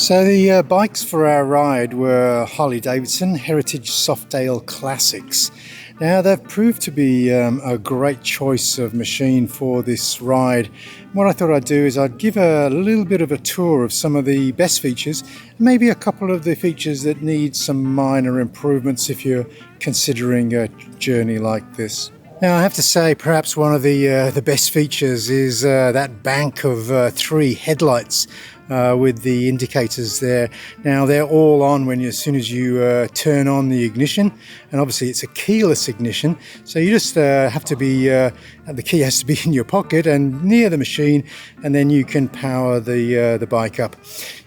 So the bikes for our ride were Harley Davidson Heritage Softdale Classics. Now they've proved to be a great choice of machine for this ride. What I thought I'd do is I'd give a little bit of a tour of some of the best features, maybe a couple of the features that need some minor improvements if you're considering a journey like this. Now I have to say perhaps one of the best features is that bank of 3 headlights with the indicators there. Now they're all on as soon as you turn on the ignition, and obviously it's a keyless ignition, so you just have to be the key has to be in your pocket and near the machine, and then you can power the bike up.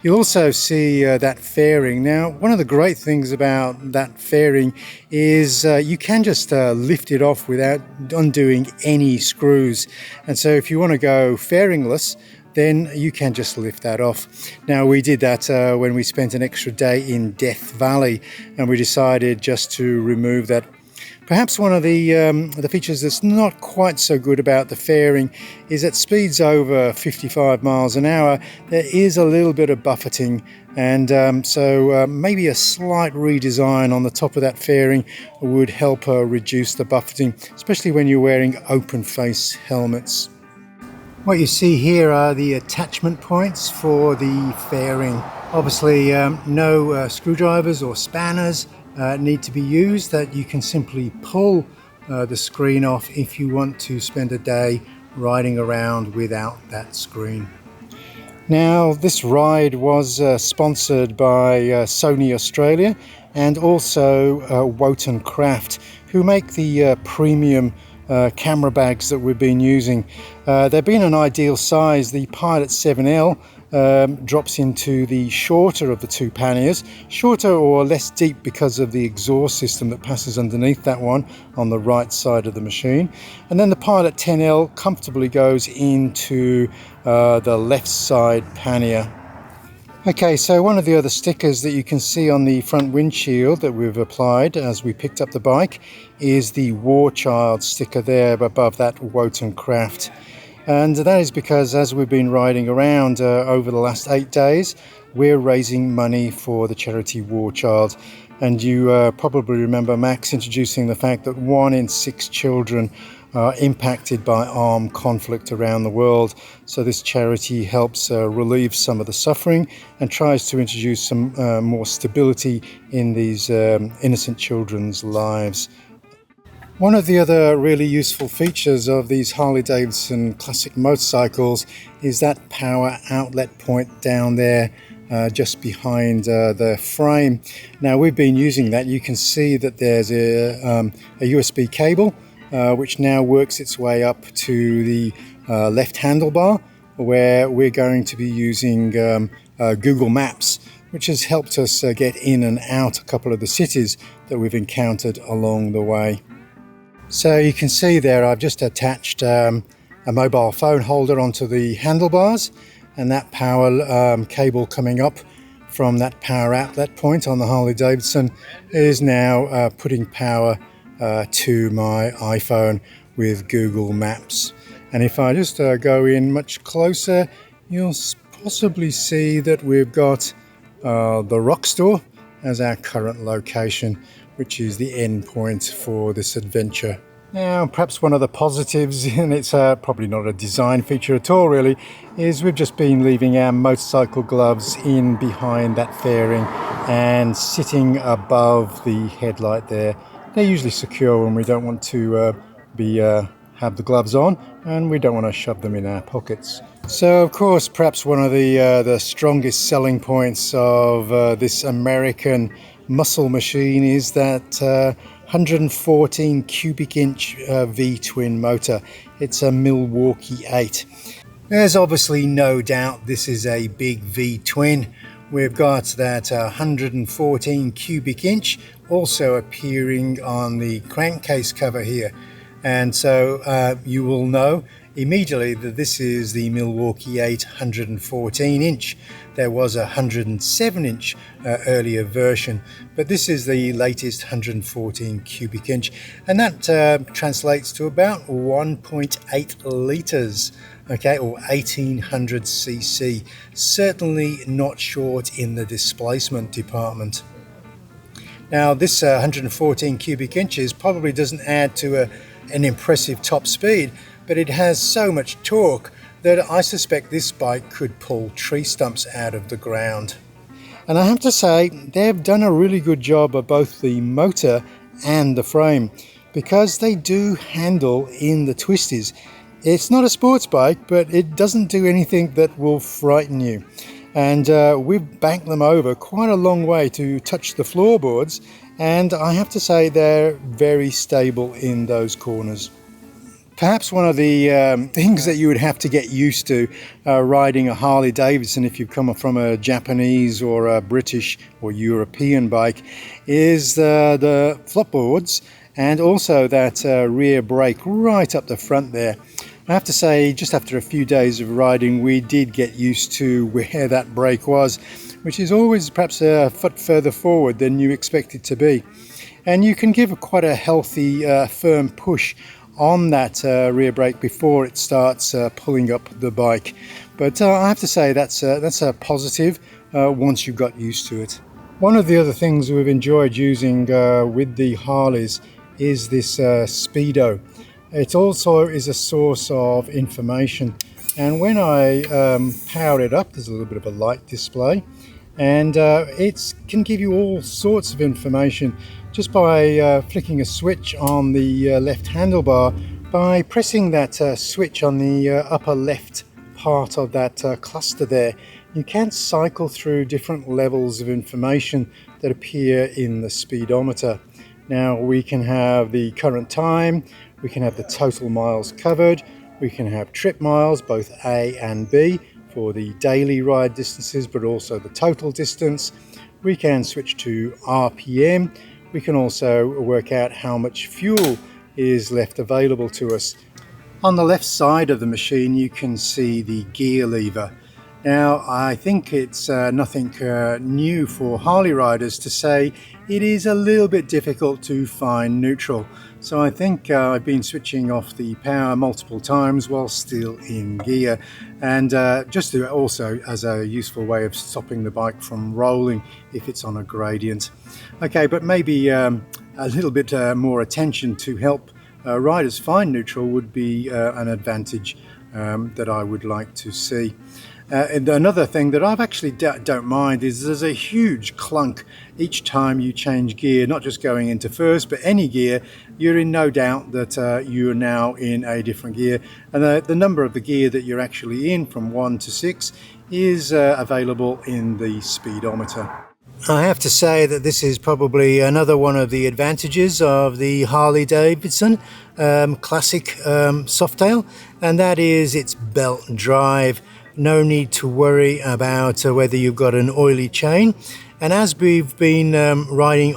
You'll also see that fairing. Now one of the great things about that fairing is you can just lift it off without undoing any screws, and so if you want to go fairingless, then you can just lift that off. Now we did that when we spent an extra day in Death Valley, and we decided just to remove that. Perhaps one of the features that's not quite so good about the fairing is at speeds over 55 miles an hour, there is a little bit of buffeting, and so maybe a slight redesign on the top of that fairing would help reduce the buffeting, especially when you're wearing open face helmets. What you see here are the attachment points for the fairing. Obviously no screwdrivers or spanners need to be used, that you can simply pull the screen off if you want to spend a day riding around without that screen. Now this ride was sponsored by Sony Australia and also Wotan Craft, who make the premium camera bags that we've been using. They've been an ideal size. The Pilot 7L drops into the shorter of the two panniers, shorter or less deep because of the exhaust system that passes underneath that one on the right side of the machine, and then the Pilot 10L comfortably goes into the left side pannier. Okay, so one of the other stickers that you can see on the front windshield that we've applied as we picked up the bike is the War Child sticker there above that Wotan Craft. And that is because as we've been riding around over the last 8 days, we're raising money for the charity War Child. And you probably remember Max introducing the fact that 1 in 6 children are impacted by armed conflict around the world. So this charity helps relieve some of the suffering and tries to introduce some more stability in these innocent children's lives. One of the other really useful features of these Harley Davidson classic motorcycles is that power outlet point down there just behind the frame. Now we've been using that. You can see that there's a USB cable which now works its way up to the left handlebar, where we're going to be using Google Maps, which has helped us get in and out a couple of the cities that we've encountered along the way. So you can see there I've just attached a mobile phone holder onto the handlebars, and that power cable coming up from that power outlet point on the Harley Davidson is now putting power to my iPhone with Google Maps. And if I just go in much closer, you'll possibly see that we've got the Rock Store as our current location, which is the end point for this adventure. Now perhaps one of the positives, and it's probably not a design feature at all really, is we've just been leaving our motorcycle gloves in behind that fairing and sitting above the headlight there. They're usually secure when we don't want to have the gloves on, and we don't want to shove them in our pockets. So of course perhaps one of the strongest selling points of this American muscle machine is that 114 cubic inch V-twin motor. It's a Milwaukee 8. There's obviously no doubt this is a big V-twin. We've got that 114 cubic inch also appearing on the crankcase cover here. and so you will know immediately that this is the Milwaukee 8 114 inch. There was a 107 inch earlier version, but this is the latest 114 cubic inch, and that translates to about 1.8 litres, okay, or 1800 cc. Certainly not short in the displacement department. Now this 114 cubic inches probably doesn't add to an impressive top speed, but it has so much torque that I suspect this bike could pull tree stumps out of the ground. And I have to say, they've done a really good job of both the motor and the frame, because they do handle in the twisties. It's not a sports bike, but it doesn't do anything that will frighten you. And we've banked them over quite a long way to touch the floorboards, and I have to say they're very stable in those corners. Perhaps one of the things that you would have to get used to riding a Harley Davidson, if you've come from a Japanese or a British or European bike, is the flopboards, and also that rear brake right up the front there. I have to say, just after a few days of riding, we did get used to where that brake was, which is always perhaps a foot further forward than you expect it to be. And you can give quite a healthy, firm push on that rear brake before it starts pulling up the bike. But I have to say that's a positive once you've got used to it. One of the other things we've enjoyed using with the Harleys is this speedo. It also is a source of information, and when I power it up, there's a little bit of a light display, and it can give you all sorts of information just by flicking a switch on the left handlebar. By pressing that switch on the upper left part of that cluster there, you can cycle through different levels of information that appear in the speedometer. Now we can have the current time, we can have the total miles covered, we can have trip miles, both A and B, for the daily ride distances, but also the total distance. We can switch to RPM. We can also work out how much fuel is left available to us. On the left side of the machine, you can see the gear lever. Now, I think it's nothing new for Harley riders to say it is a little bit difficult to find neutral. So I think I've been switching off the power multiple times while still in gear, and just to also as a useful way of stopping the bike from rolling if it's on a gradient. Okay, but maybe a little bit more attention to help riders find neutral would be an advantage that I would like to see. And another thing that I've actually don't mind is there's a huge clunk each time you change gear, not just going into first, but any gear. You're in no doubt that you're now in a different gear, and the number of the gear that you're actually in from 1 to 6 is available in the speedometer. I have to say that this is probably another one of the advantages of the Harley Davidson Classic Softail, and that is its belt drive. No need to worry about whether you've got an oily chain. And as we've been riding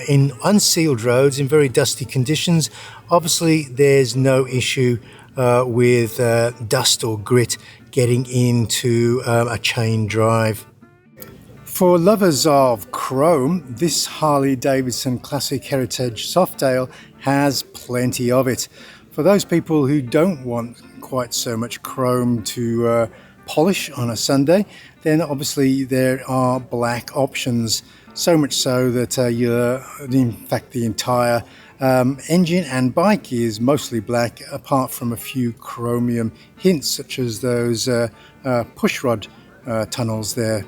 in unsealed roads in very dusty conditions, obviously there's no issue with dust or grit getting into a chain drive. For lovers of chrome, this Harley Davidson Classic Heritage Softail has plenty of it. For those people who don't want quite so much chrome to polish on a Sunday, then obviously there are black options, so much so that in fact the entire engine and bike is mostly black, apart from a few chromium hints such as those pushrod tunnels there.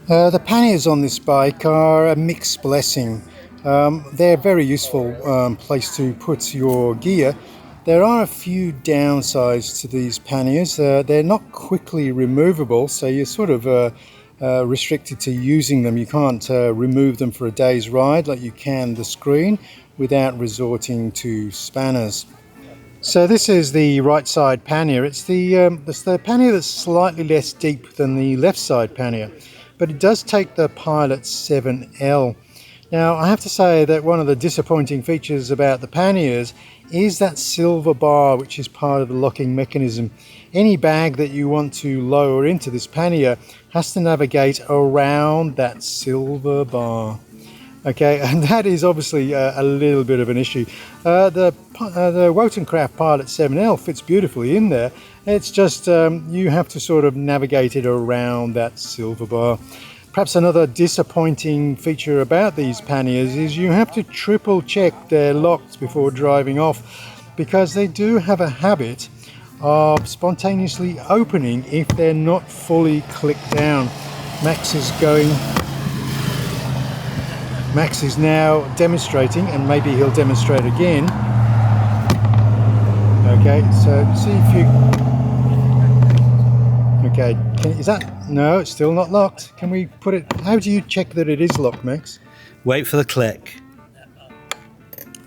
The panniers on this bike are a mixed blessing. They're a very useful place to put your gear. There are a few downsides to these panniers. They're not quickly removable, so you're sort of restricted to using them. You can't remove them for a day's ride like you can the screen without resorting to spanners. So this is the right side pannier. It's the pannier that's slightly less deep than the left side pannier, but it does take the Pilot 7L. Now, I have to say that one of the disappointing features about the panniers is that silver bar, which is part of the locking mechanism. Any bag that you want to lower into this pannier has to navigate around that silver bar. Okay, and that is obviously a little bit of an issue. The Wotancraft Pilot 7L fits beautifully in there. It's just you have to sort of navigate it around that silver bar. Perhaps another disappointing feature about these panniers is you have to triple check they're locked before driving off, because they do have a habit of spontaneously opening if they're not fully clicked down. Max is now demonstrating, and maybe he'll demonstrate again. Okay, so see if you... Okay, is that... No, it's still not locked. Can we put it... How do you check that it is locked, Max? Wait for the click.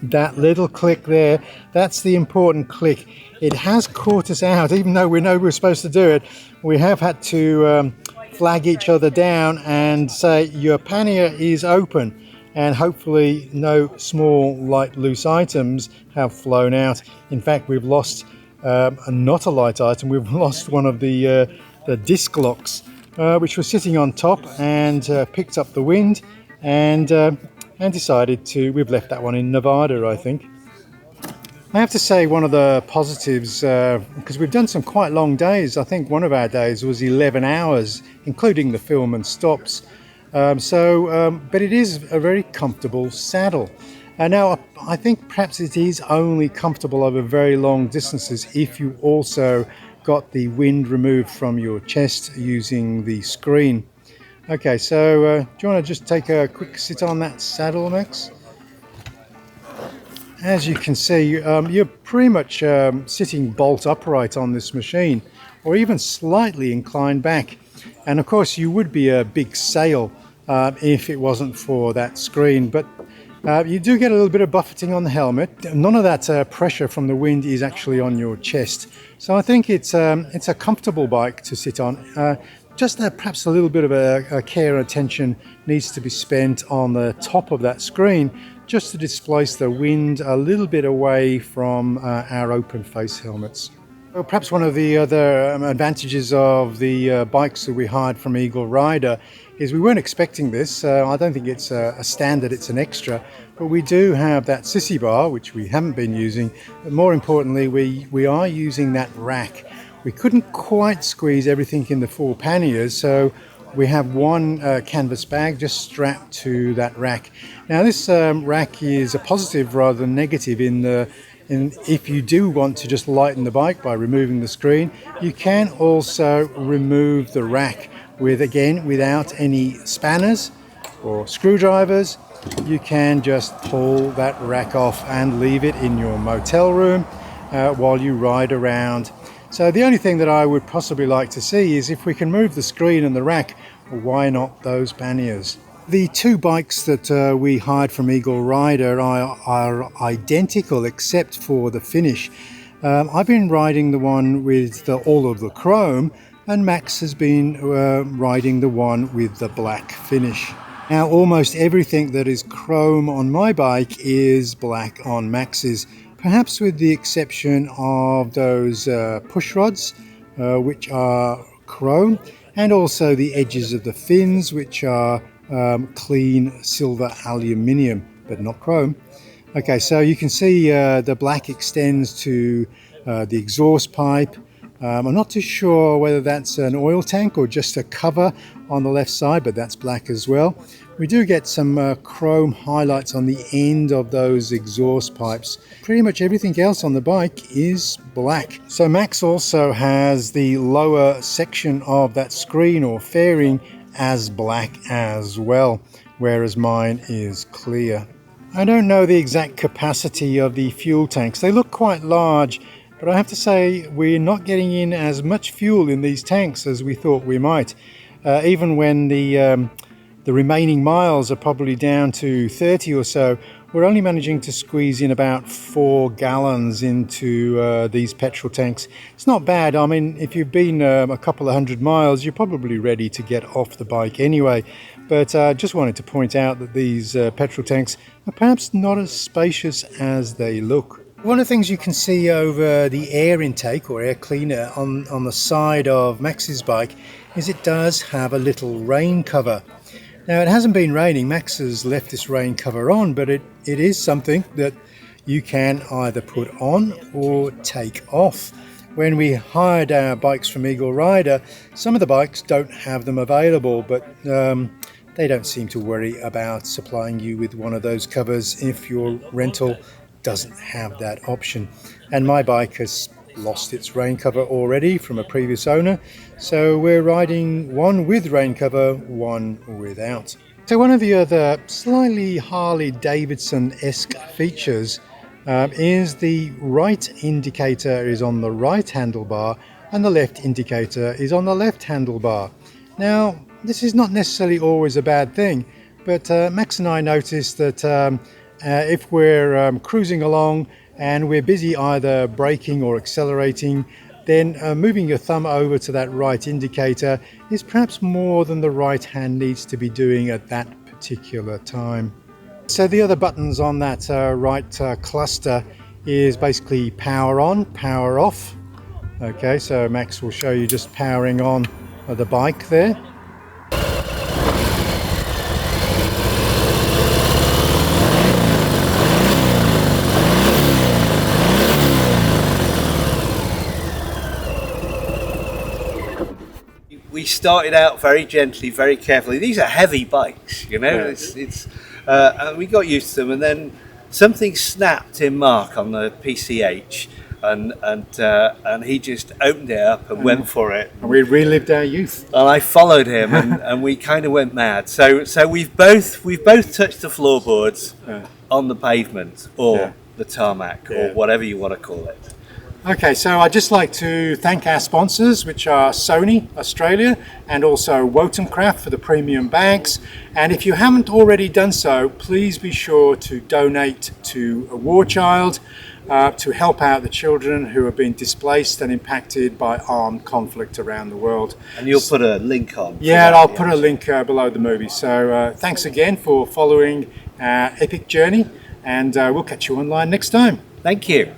That little click there, that's the important click. It has caught us out, even though we know we're supposed to do it. We have had to flag each other down and say your pannier is open, and hopefully no small light loose items have flown out. In fact, we've lost not a light item, we've lost one of the disc locks, which was sitting on top, and picked up the wind and decided to... We've left that one in Nevada, I think. I have to say one of the positives, because we've done some quite long days. I think one of our days was 11 hours, including the film and stops. But it is a very comfortable saddle. Now, I think perhaps it is only comfortable over very long distances if you also got the wind removed from your chest using the screen. Okay, so do you want to just take a quick sit on that saddle, Max? As you can see, you're pretty much sitting bolt upright on this machine, or even slightly inclined back. And of course, you would be a big sail if it wasn't for that screen. But you do get a little bit of buffeting on the helmet. None of that pressure from the wind is actually on your chest. So I think it's a comfortable bike to sit on. Just perhaps a little bit of a care and attention needs to be spent on the top of that screen, just to displace the wind a little bit away from our open face helmets. Well, perhaps one of the other advantages of the bikes that we hired from Eagle Rider is we weren't expecting this. I don't think it's a standard, it's an extra, but we do have that sissy bar, which we haven't been using. But more importantly, we are using that rack. We couldn't quite squeeze everything in the 4 panniers, so we have one canvas bag just strapped to that rack. Now this rack is a positive rather than negative in if you do want to just lighten the bike by removing the screen, you can also remove the rack without any spanners or screwdrivers. You can just pull that rack off and leave it in your motel room while you ride around. So the only thing that I would possibly like to see is if we can move the screen and the rack, why not those panniers? The 2 bikes that we hired from Eagle Rider are identical except for the finish. I've been riding the one with all of the chrome, and Max has been riding the one with the black finish. Now almost everything that is chrome on my bike is black on Max's, perhaps with the exception of those push rods, which are chrome, and also the edges of the fins, which are clean silver aluminium, but not chrome. Okay, so you can see the black extends to the exhaust pipe. I'm not too sure whether that's an oil tank or just a cover on the left side, but that's black as well. We do get some chrome highlights on the end of those exhaust pipes. Pretty much everything else on the bike is black. So Max also has the lower section of that screen or fairing as black as well, whereas mine is clear. I don't know the exact capacity of the fuel tanks. They look quite large, but I have to say we're not getting in as much fuel in these tanks as we thought we might. Even when the remaining miles are probably down to 30 or so, we're only managing to squeeze in about 4 gallons into these petrol tanks. It's not bad. I mean, if you've been a couple of 100 miles, you're probably ready to get off the bike anyway. But just wanted to point out that these petrol tanks are perhaps not as spacious as they look. One of the things you can see over the air intake or air cleaner on the side of Max's bike is it does have a little rain cover. Now, it hasn't been raining. Max has left this rain cover on, but it is something that you can either put on or take off. When we hired our bikes from Eagle Rider, some of the bikes don't have them available, but they don't seem to worry about supplying you with one of those covers if your rental doesn't have that option. And my bike has lost its rain cover already from a previous owner, so we're riding one with rain cover, one without. So one of the other slightly Harley Davidson-esque features is the right indicator is on the right handlebar and the left indicator is on the left handlebar. Now, this is not necessarily always a bad thing, but Max and I noticed that if we're cruising along and we're busy either braking or accelerating, then moving your thumb over to that right indicator is perhaps more than the right hand needs to be doing at that particular time. So the other buttons on that right cluster is basically power on, power off. Okay, so Max will show you just powering on the bike there. We started out very gently, very carefully. These are heavy bikes, you know. Yeah. And we got used to them, and then something snapped in Mark on the PCH, and he just opened it up and went for it. And we relived our youth. And I followed him, and we kind of went mad. So we've both touched the floorboards on the pavement or the tarmac or whatever you want to call it. Okay, so I'd just like to thank our sponsors, which are Sony Australia and also Wotancraft for the premium bags. And if you haven't already done so, please be sure to donate to a war child to help out the children who have been displaced and impacted by armed conflict around the world. And you'll put a link on. Yeah, and I'll put a link below the movie. So thanks again for following our epic journey, and we'll catch you online next time. Thank you.